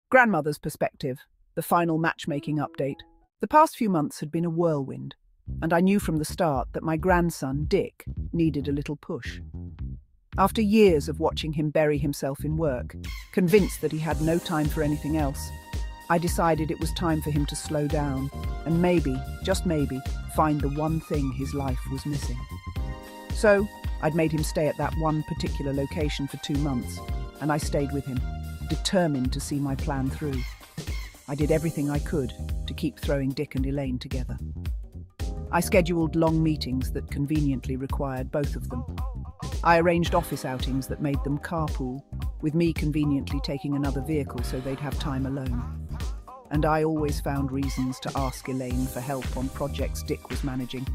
Grandmother's perspective, the final matchmaking update. The past few months had been a whirlwind, and I knew from the start that my grandson, Dick, needed a little push. After years of watching him bury himself in work, convinced that he had no time for anything else, I decided it was time for him to slow down and maybe, just maybe, find the one thing his life was missing. So, I'd made him stay at that one particular location for 2 months, and I stayed with him, determined to see my plan through. I did everything I could to keep throwing Dick and Elaine together. I scheduled long meetings that conveniently required both of them. I arranged office outings that made them carpool, with me conveniently taking another vehicle so they'd have time alone. And I always found reasons to ask Elaine for help on projects Dick was managing,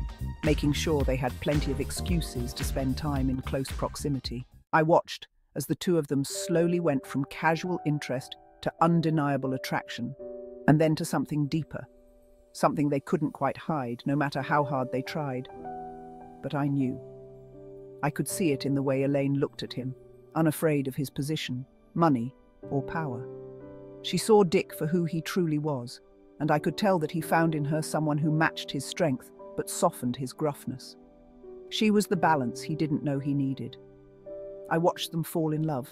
making sure they had plenty of excuses to spend time in close proximity. I watched as the two of them slowly went from casual interest to undeniable attraction, and then to something deeper, something they couldn't quite hide, no matter how hard they tried. But I knew. I could see it in the way Elaine looked at him, unafraid of his position, money, or power. She saw Dick for who he truly was, and I could tell that he found in her someone who matched his strength but softened his gruffness. She was the balance he didn't know he needed. I watched them fall in love,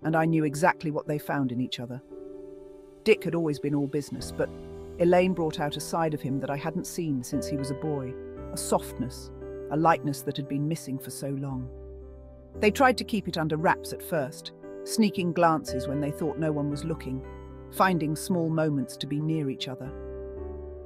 and I knew exactly what they found in each other. Dick had always been all business, but Elaine brought out a side of him that I hadn't seen since he was a boy, a softness, a lightness that had been missing for so long. They tried to keep it under wraps at first, sneaking glances when they thought no one was looking, finding small moments to be near each other.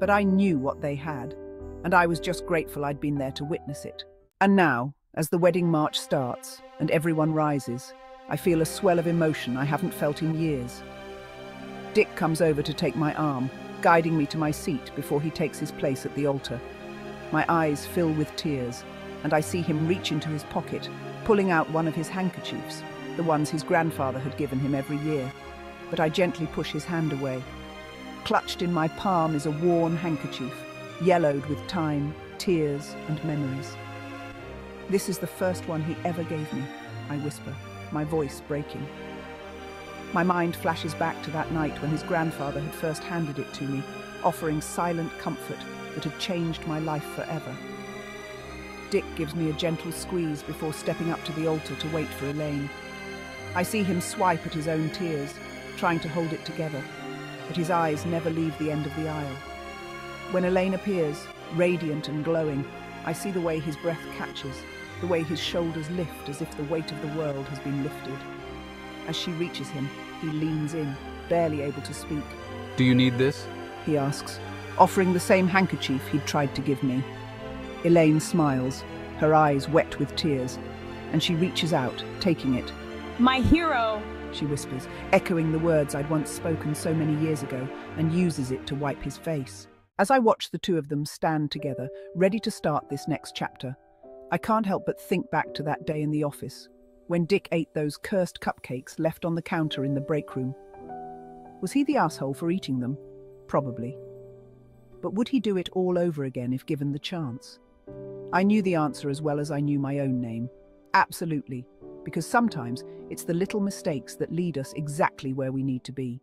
But I knew what they had, and I was just grateful I'd been there to witness it. And now, as the wedding march starts and everyone rises, I feel a swell of emotion I haven't felt in years. Dick comes over to take my arm, guiding me to my seat before he takes his place at the altar. My eyes fill with tears, and I see him reach into his pocket, pulling out one of his handkerchiefs, the ones his grandfather had given him every year. But I gently push his hand away. Clutched in my palm is a worn handkerchief, yellowed with time, tears, and memories. "This is the first one he ever gave me," I whisper, my voice breaking. My mind flashes back to that night when his grandfather had first handed it to me, offering silent comfort that had changed my life forever. Dick gives me a gentle squeeze before stepping up to the altar to wait for Elaine. I see him swipe at his own tears, trying to hold it together, but his eyes never leave the end of the aisle. When Elaine appears, radiant and glowing, I see the way his breath catches, the way his shoulders lift as if the weight of the world has been lifted. As she reaches him, he leans in, barely able to speak. "Do you need this?" he asks, offering the same handkerchief he'd tried to give me. Elaine smiles, her eyes wet with tears, and she reaches out, taking it. "My hero!" she whispers, echoing the words I'd once spoken so many years ago, and uses it to wipe his face. As I watch the two of them stand together, ready to start this next chapter, I can't help but think back to that day in the office, when Dick ate those cursed cupcakes left on the counter in the break room. Was he the asshole for eating them? Probably. But would he do it all over again if given the chance? I knew the answer as well as I knew my own name. Absolutely, because sometimes it's the little mistakes that lead us exactly where we need to be.